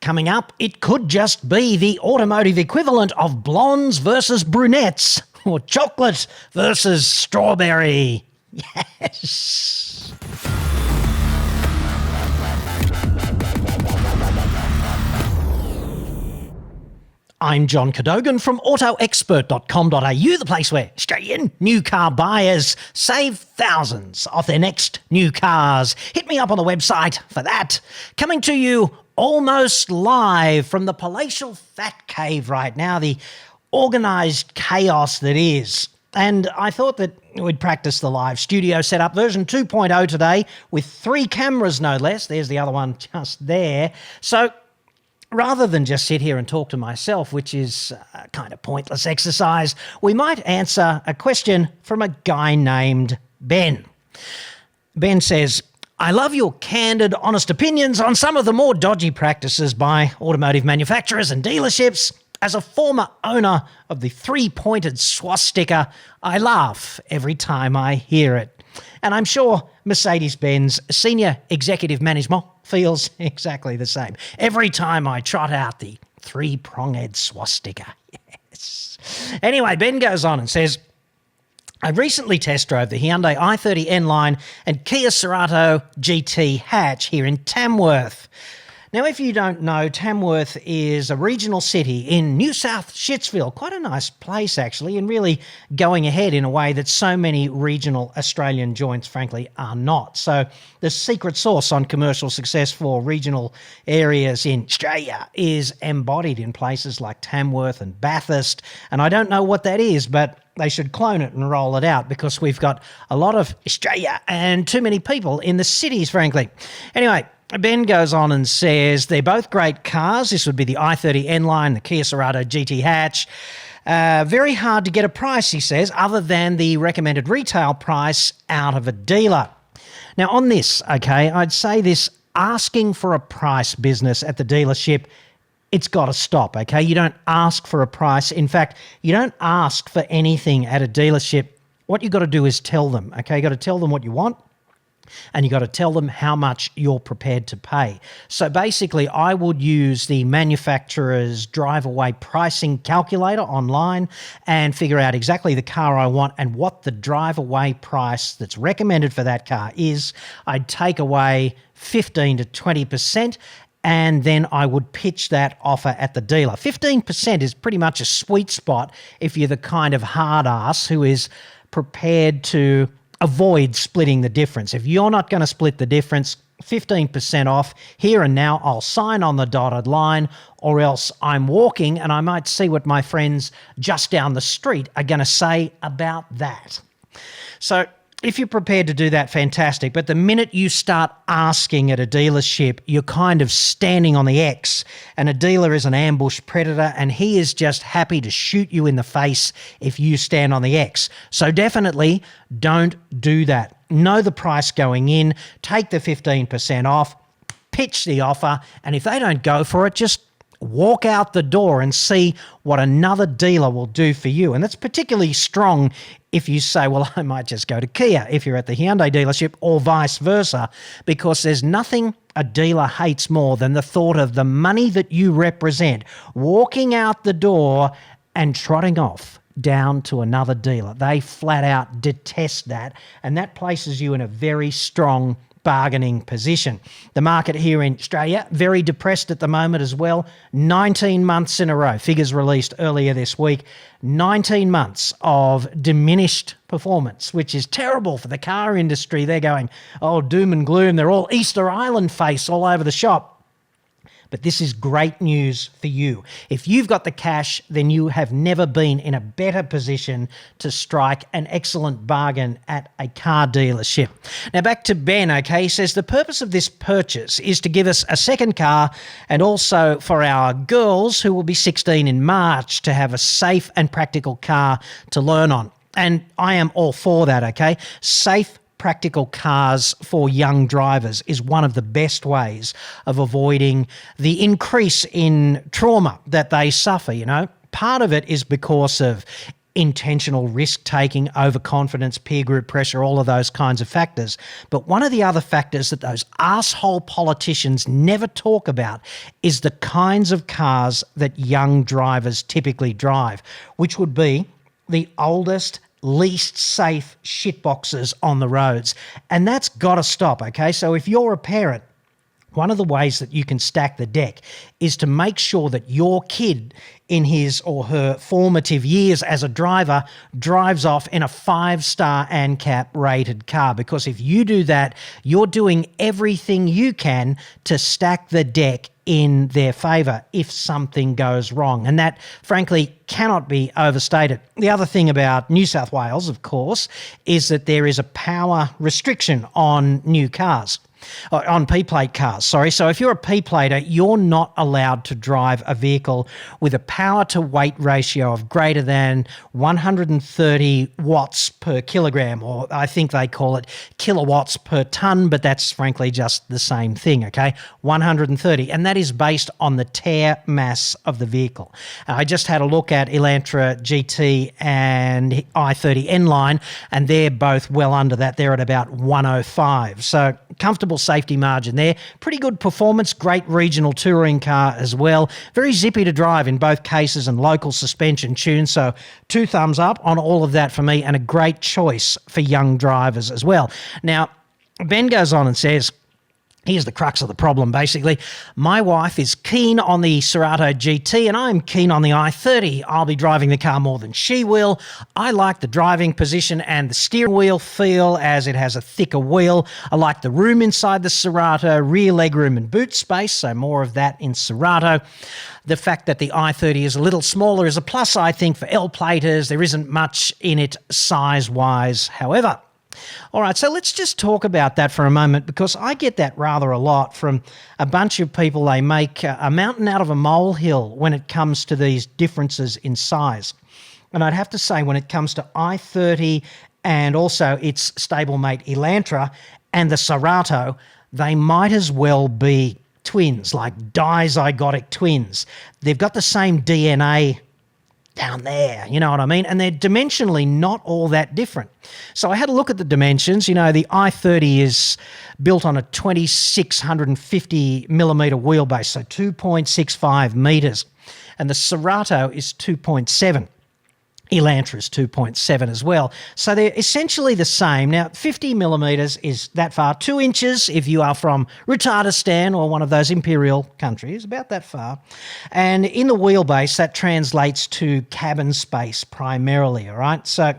Coming up, it could just be the automotive equivalent of blondes versus brunettes, or chocolate versus strawberry. Yes. I'm John Cadogan from autoexpert.com.au, the place where Australian new car buyers save thousands off their next new cars. Hit me up on the website for that. Coming to you almost live from the palatial fat cave right now, the organised chaos that is. And I thought that we'd practice the live studio setup, version 2.0 today, with 3 cameras no less. There's the other one just there. So rather than just sit here and talk to myself, which is a kind of pointless exercise, we might answer a question from a guy named Ben. Ben says, I love your candid, honest opinions on some of the more dodgy practices by automotive manufacturers and dealerships. As a former owner of the 3-pointed swastika, I laugh every time I hear it. And I'm sure Mercedes-Benz senior executive management feels exactly the same every time I trot out the 3-pronged swastika. Yes. Anyway, Ben goes on and says, I recently test drove the Hyundai i30 N-Line and Kia Cerato GT hatch here in Tamworth. Now, if you don't know, Tamworth is a regional city in New South Shitsville. Quite a nice place, actually, and really going ahead in a way that so many regional Australian joints, frankly, are not. So the secret sauce on commercial success for regional areas in Australia is embodied in places like Tamworth and Bathurst. And I don't know what that is, but they should clone it and roll it out because we've got a lot of Australia and too many people in the cities, frankly. Anyway, Ben goes on and says they're both great cars. This would be the i30 N-Line, the Kia Cerato GT hatch. Very hard to get a price, he says, other than the recommended retail price out of a dealer. Now, on this, okay, I'd say this asking for a price business at the dealership, it's got to stop, okay? You don't ask for a price. In fact, you don't ask for anything at a dealership. What you've got to do is tell them, okay? You've got to tell them what you want, and you got to tell them how much you're prepared to pay. So basically, I would use the manufacturer's drive-away pricing calculator online and figure out exactly the car I want and what the drive-away price that's recommended for that car is. I'd take away 15 to 20%, and then I would pitch that offer at the dealer. 15% is pretty much a sweet spot if you're the kind of hard ass who is prepared to avoid splitting the difference. If you're not going to split the difference, 15% off here and now, I'll sign on the dotted line, or else I'm walking and I might see what my friends just down the street are going to say about that. So if you're prepared to do that, fantastic. But the minute you start asking at a dealership, you're kind of standing on the X, and a dealer is an ambush predator and he is just happy to shoot you in the face if you stand on the X. So definitely don't do that. Know the price going in, take the 15% off, pitch the offer, and if they don't go for it, just walk out the door and see what another dealer will do for you. And that's particularly strong if you say, well, I might just go to Kia if you're at the Hyundai dealership, or vice versa, because there's nothing a dealer hates more than the thought of the money that you represent walking out the door and trotting off down to another dealer. They flat out detest that, and that places you in a very strong bargaining position. The market here in Australia, very depressed at the moment as well. 19 months in a row, figures released earlier this week, 19 months of diminished performance, which is terrible for the car industry. They're going, oh, doom and gloom. They're all Easter Island face all over the shop. But this is great news for you. If you've got the cash, then you have never been in a better position to strike an excellent bargain at a car dealership. Now back to Ben, okay? He says the purpose of this purchase is to give us a second car, and also for our girls who will be 16 in March to have a safe and practical car to learn on. And I am all for that, okay? Safe, practical cars for young drivers is one of the best ways of avoiding the increase in trauma that they suffer, you know. Part of it is because of intentional risk-taking, overconfidence, peer group pressure, all of those kinds of factors. But one of the other factors that those arsehole politicians never talk about is the kinds of cars that young drivers typically drive, which would be the oldest, least safe shitboxes on the roads. And that's got to stop, okay? So if you're a parent, one of the ways that you can stack the deck is to make sure that your kid in his or her formative years as a driver drives off in a 5-star ANCAP rated car, because if you do that, you're doing everything you can to stack the deck in their favour if something goes wrong. And that, frankly, cannot be overstated. The other thing about New South Wales, of course, is that there is a power restriction on new cars. On P-plate cars, sorry. So if you're a P-plater, you're not allowed to drive a vehicle with a power-to-weight ratio of greater than 130 watts per kilogram, or I think they call it kilowatts per tonne, but that's frankly just the same thing, okay? 130, and that is based on the tare mass of the vehicle. I just had a look at Elantra GT and i30 N-Line, and they're both well under that. They're at about 105, so comfortable safety margin there. Pretty good performance, great regional touring car as well. Very zippy to drive in both cases and local suspension tune. So 2 thumbs up on all of that for me, and a great choice for young drivers as well. Now, Ben goes on and says, here's the crux of the problem, basically. My wife is keen on the Cerato GT and I'm keen on the i30. I'll be driving the car more than she will. I like the driving position and the steering wheel feel as it has a thicker wheel. I like the room inside the Cerato, rear legroom and boot space, so more of that in Cerato. The fact that the i30 is a little smaller is a plus, I think, for L-platers. There isn't much in it size-wise, however. All right, so let's just talk about that for a moment, because I get that rather a lot from a bunch of people. They make a mountain out of a molehill when it comes to these differences in size. And I'd have to say, when it comes to i30 and also its stablemate Elantra and the Cerato, they might as well be twins, like dizygotic twins. They've got the same DNA down there, you know what I mean? And they're dimensionally not all that different. So I had a look at the dimensions. You know, the i30 is built on a 2650 millimetre wheelbase, so 2.65 metres. And the Cerato is 2.7. Elantra is 2.7 as well. So they're essentially the same. Now, 50 millimetres is that far. 2 inches if you are from Retardistan or one of those imperial countries, about that far. And in the wheelbase, that translates to cabin space primarily, all right? So,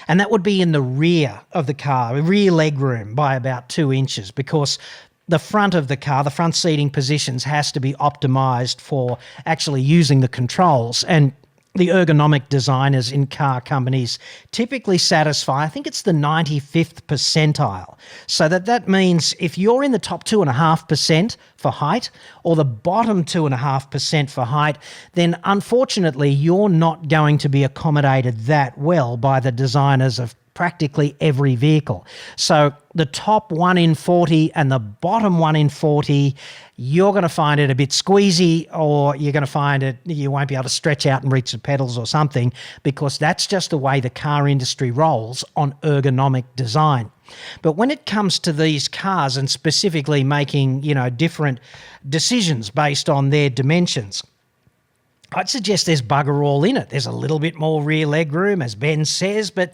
and that would be in the rear of the car, rear legroom by about 2 inches, because the front of the car, the front seating positions, has to be optimised for actually using the controls. And the ergonomic designers in car companies typically satisfy, I think it's the 95th percentile. So that means if you're in the top 2.5% for height or the bottom 2.5% for height, then unfortunately you're not going to be accommodated that well by the designers of practically every vehicle. So the top 1 in 40 and the bottom 1 in 40, you're going to find it a bit squeezy, or you're going to find it you won't be able to stretch out and reach the pedals or something, because that's just the way the car industry rolls on ergonomic design. But when it comes to these cars and specifically making, you know, different decisions based on their dimensions, I'd suggest there's bugger all in it. There's a little bit more rear leg room, as Ben says, but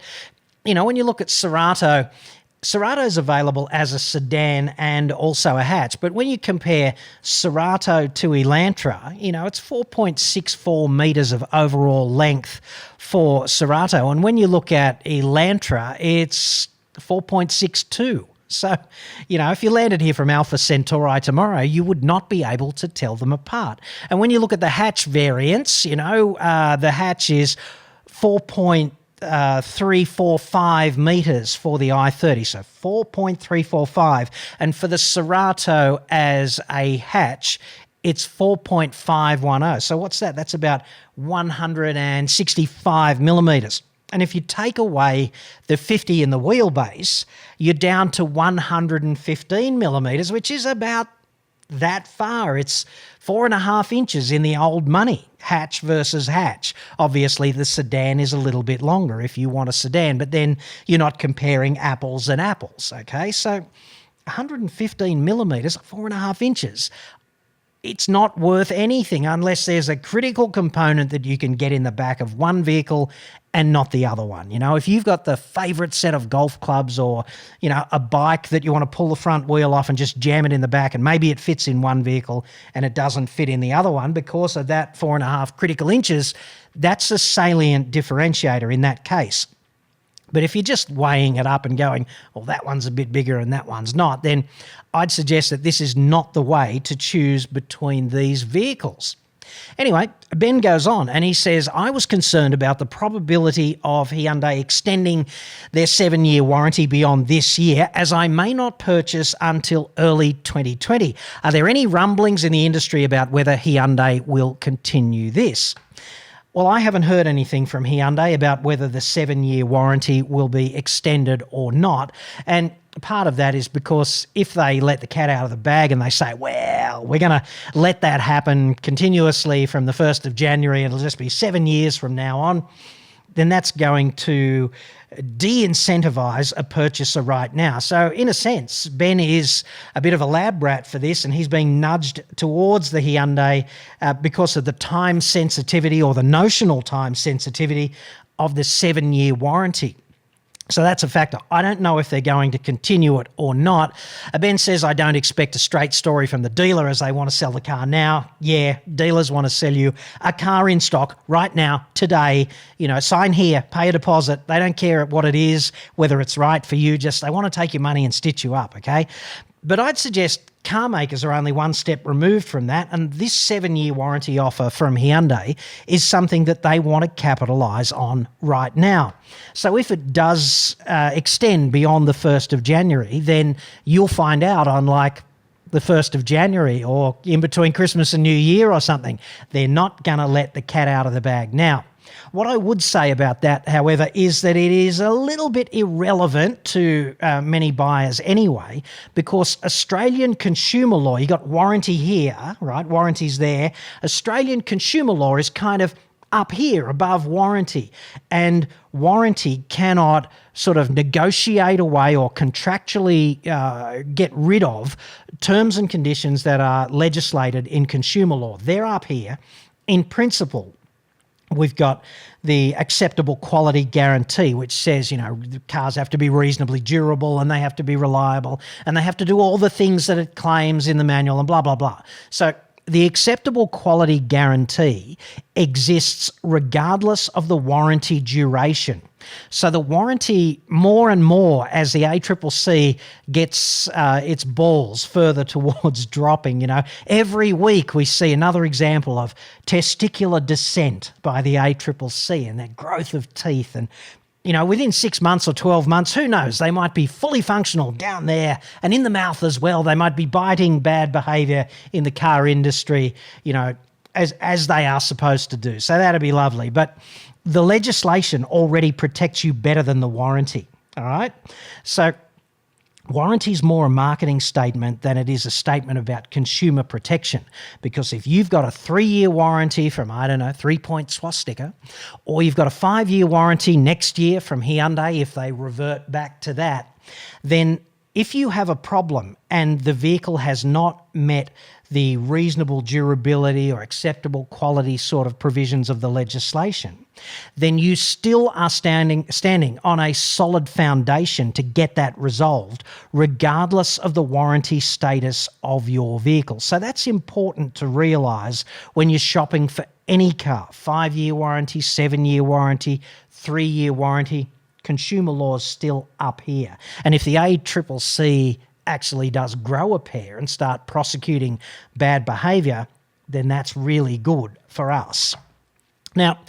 you know, when you look at Cerato, Cerato is available as a sedan and also a hatch. But when you compare Cerato to Elantra, you know, it's 4.64 metres of overall length for Cerato. And when you look at Elantra, it's 4.62. So, you know, if you landed here from Alpha Centauri tomorrow, you would not be able to tell them apart. And when you look at the hatch variants, you know, the hatch is 4.345 metres for the i30, so 4.345. And for the Cerato as a hatch, it's 4.510. So what's that? That's about 165 millimetres. And if you take away the 50 in the wheelbase, you're down to 115 millimetres, which is about that far. It's 4.5 inches in the old money, hatch versus hatch. Obviously, the sedan is a little bit longer if you want a sedan, but then you're not comparing apples and apples, okay? So 115 millimetres, 4.5 inches. It's not worth anything unless there's a critical component that you can get in the back of one vehicle and not the other one. You know, if you've got the favourite set of golf clubs or, you know, a bike that you want to pull the front wheel off and just jam it in the back, and maybe it fits in one vehicle and it doesn't fit in the other one because of that 4.5 critical inches, that's a salient differentiator in that case. But if you're just weighing it up and going, well, that one's a bit bigger and that one's not, then I'd suggest that this is not the way to choose between these vehicles. Anyway, Ben goes on and he says, I was concerned about the probability of Hyundai extending their 7-year warranty beyond this year, as I may not purchase until early 2020. Are there any rumblings in the industry about whether Hyundai will continue this? Well, I haven't heard anything from Hyundai about whether the 7-year warranty will be extended or not. And part of that is because if they let the cat out of the bag and they say, well, we're going to let that happen continuously from the 1st of January, it'll just be 7 years from now on, then that's going to de-incentivise a purchaser right now. So in a sense, Ben is a bit of a lab rat for this, and he's being nudged towards the Hyundai because of the time sensitivity, or the notional time sensitivity of the 7-year warranty. So that's a factor. I don't know if they're going to continue it or not. Ben says, I don't expect a straight story from the dealer as they want to sell the car now. Yeah, dealers want to sell you a car in stock right now, today. You know, sign here, pay a deposit. They don't care what it is, whether it's right for you. Just they want to take your money and stitch you up, okay? But I'd suggest car makers are only one step removed from that, and this 7-year warranty offer from Hyundai is something that they want to capitalise on right now. So if it does extend beyond the 1st of January, then you'll find out on like the 1st of January or in between Christmas and New Year or something. They're not going to let the cat out of the bag now. What I would say about that, however, is that it is a little bit irrelevant to many buyers anyway, because Australian consumer law, you got warranty here, right? Warranty's there. Australian consumer law is kind of up here above warranty, and warranty cannot sort of negotiate away or contractually get rid of terms and conditions that are legislated in consumer law. They're up here. In principle, we've got the acceptable quality guarantee, which says, you know, the cars have to be reasonably durable and they have to be reliable and they have to do all the things that it claims in the manual and blah, blah, blah. So the acceptable quality guarantee exists regardless of the warranty duration. So the warranty, more and more as the ACCC gets its balls further towards dropping, you know, every week we see another example of testicular descent by the ACCC and that growth of teeth. And, you know, within 6 months or 12 months, who knows, they might be fully functional down there and in the mouth as well. They might be biting bad behaviour in the car industry, you know, as they are supposed to do. So that'd be lovely. But the legislation already protects you better than the warranty, all right? So warranty is more a marketing statement than it is a statement about consumer protection, because if you've got a 3-year warranty from, I don't know, 3-point swastika, or you've got a 5-year warranty next year from Hyundai if they revert back to that, then if you have a problem and the vehicle has not met the reasonable durability or acceptable quality sort of provisions of the legislation, then you still are standing on a solid foundation to get that resolved, regardless of the warranty status of your vehicle. So that's important to realise when you're shopping for any car. 5-year warranty, 7-year warranty, 3-year warranty. Consumer law is still up here. And if the ACCC actually does grow a pair and start prosecuting bad behaviour, then that's really good for us. Now,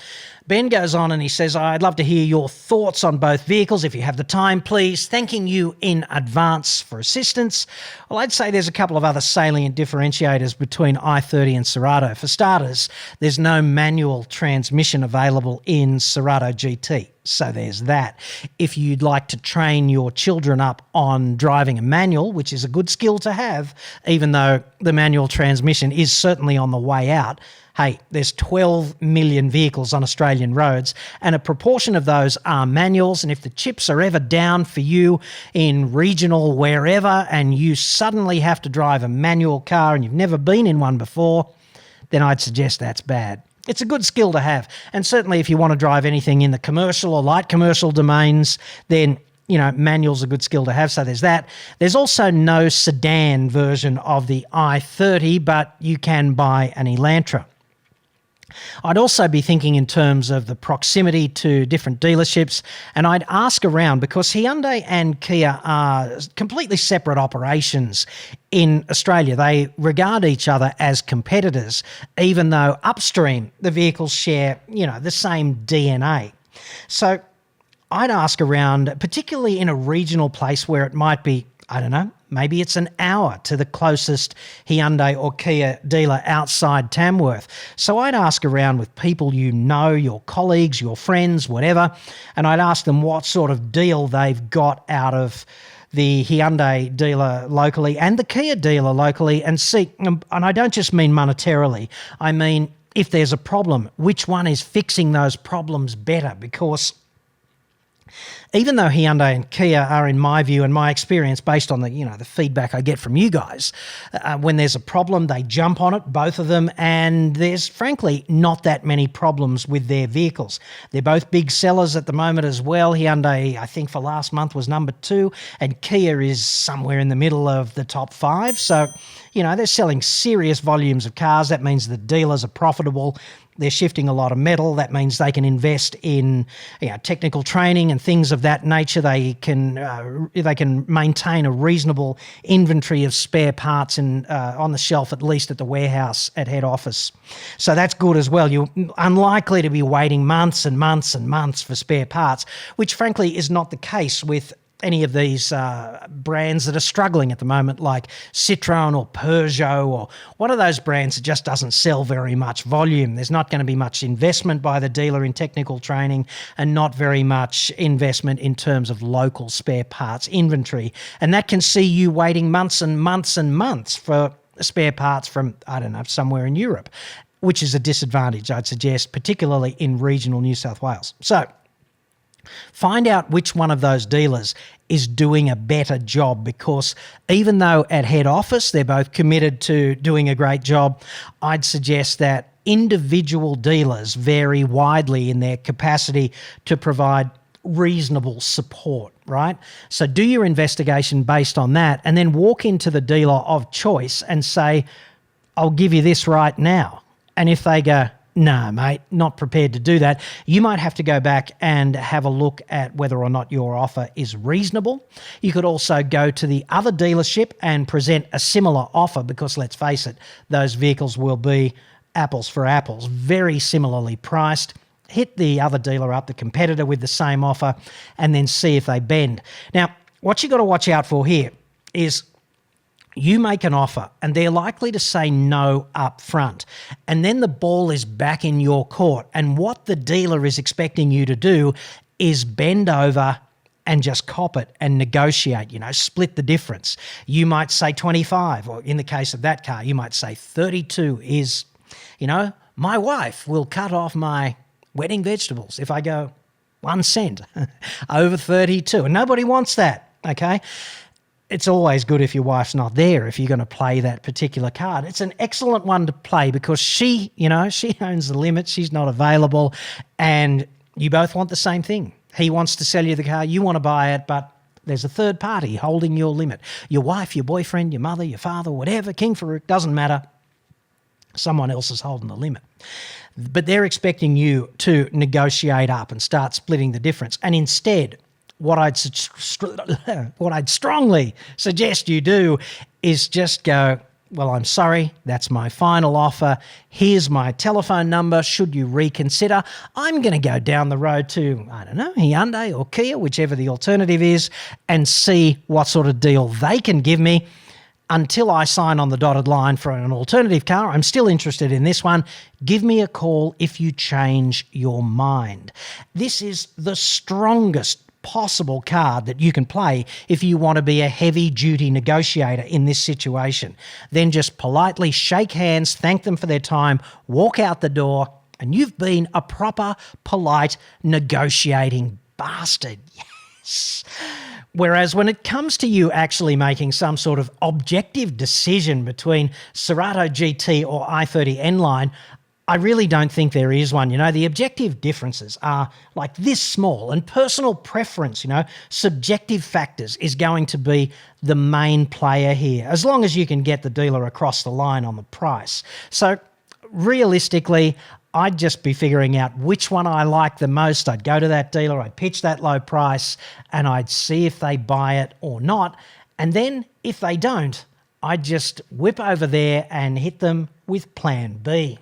Ben goes on and he says, I'd love to hear your thoughts on both vehicles if you have the time, please. Thanking you in advance for assistance. Well, I'd say there's a couple of other salient differentiators between i30 and Cerato. For starters, there's no manual transmission available in Cerato GT. So there's that. If you'd like to train your children up on driving a manual, which is a good skill to have, even though the manual transmission is certainly on the way out, hey, there's 12 million vehicles on Australian roads and a proportion of those are manuals. And if the chips are ever down for you in regional wherever and you suddenly have to drive a manual car and you've never been in one before, then I'd suggest that's bad. It's a good skill to have. And certainly if you want to drive anything in the commercial or light commercial domains, then manual's a good skill to have. So there's that. There's also no sedan version of the i30, but you can buy an Elantra. I'd also be thinking in terms of the proximity to different dealerships, and I'd ask around because Hyundai and Kia are completely separate operations in Australia. They regard each other as competitors, even though upstream the vehicles share, the same DNA. So I'd ask around, particularly in a regional place where it might be, I don't know, maybe it's an hour to the closest Hyundai or Kia dealer outside Tamworth. So I'd ask around with people your colleagues, your friends, whatever, and I'd ask them what sort of deal they've got out of the Hyundai dealer locally and the Kia dealer locally and see, and I don't just mean monetarily, I mean if there's a problem, which one is fixing those problems better? Because even though Hyundai and Kia are, in my view and my experience, based on the feedback I get from you guys, when there's a problem, they jump on it, both of them, and there's frankly not that many problems with their vehicles. They're both big sellers at the moment as well. Hyundai, I think for last month was number 2, and Kia is somewhere in the middle of the top 5. So, they're selling serious volumes of cars. That means the dealers are profitable. They're shifting a lot of metal. That means they can invest in technical training and things of that nature. They can maintain a reasonable inventory of spare parts on the shelf, at least at the warehouse at head office. So that's good as well. You're unlikely to be waiting months and months and months for spare parts, which frankly is not the case with any of these brands that are struggling at the moment, like Citroën or Peugeot or one of those brands that just doesn't sell very much volume. There's not going to be much investment by the dealer in technical training and not very much investment in terms of local spare parts inventory. And that can see you waiting months and months and months for spare parts from, I don't know, somewhere in Europe, which is a disadvantage, I'd suggest, particularly in regional New South Wales. So find out which one of those dealers is doing a better job, because even though at head office they're both committed to doing a great job, I'd suggest that individual dealers vary widely in their capacity to provide reasonable support, right? So do your investigation based on that and then walk into the dealer of choice and say, I'll give you this right now. And if they go, no, mate, not prepared to do that, you might have to go back and have a look at whether or not your offer is reasonable. You could also go to the other dealership and present a similar offer, because let's face it, those vehicles will be apples for apples, very similarly priced. Hit the other dealer up, the competitor, with the same offer, and then see if they bend. Now, what you got to watch out for here is you make an offer and they're likely to say no up front, and then the ball is back in your court, and what the dealer is expecting you to do is bend over and just cop it and negotiate, split the difference. You might say 25, or in the case of that car, you might say 32 is, my wife will cut off my wedding vegetables if I go 1 cent over 32, and nobody wants that, okay? It's always good if your wife's not there, if you're going to play that particular card. It's an excellent one to play because she owns the limit. She's not available, and you both want the same thing. He wants to sell you the car. You want to buy it, but there's a third party holding your limit. Your wife, your boyfriend, your mother, your father, whatever, king for it, doesn't matter. Someone else is holding the limit. But they're expecting you to negotiate up and start splitting the difference. And instead, what I'd strongly suggest you do is just go, well, I'm sorry, that's my final offer. Here's my telephone number. Should you reconsider, I'm going to go down the road to, I don't know, Hyundai or Kia, whichever the alternative is, and see what sort of deal they can give me. Until I sign on the dotted line for an alternative car, I'm still interested in this one. Give me a call if you change your mind. This is the strongest possible card that you can play if you want to be a heavy-duty negotiator in this situation. Then just politely shake hands, thank them for their time, walk out the door, and you've been a proper, polite, negotiating bastard. Yes. Whereas when it comes to you actually making some sort of objective decision between Cerato GT or i30 N-Line, I really don't think there is one. You know, the objective differences are like this small, and personal preference, you know, subjective factors is going to be the main player here, as long as you can get the dealer across the line on the price. So realistically, I'd just be figuring out which one I like the most. I'd go to that dealer, I'd pitch that low price, and I'd see if they buy it or not. And then if they don't, I'd just whip over there and hit them with plan B.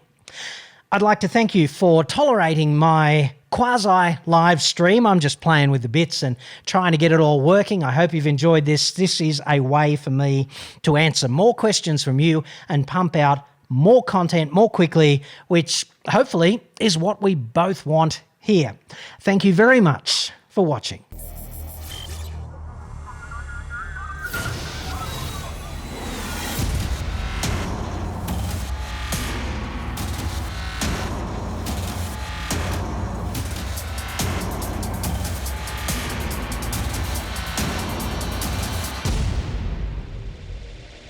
I'd like to thank you for tolerating my quasi-live stream. I'm just playing with the bits and trying to get it all working. I hope you've enjoyed this. This is a way for me to answer more questions from you and pump out more content more quickly, which hopefully is what we both want here. Thank you very much for watching.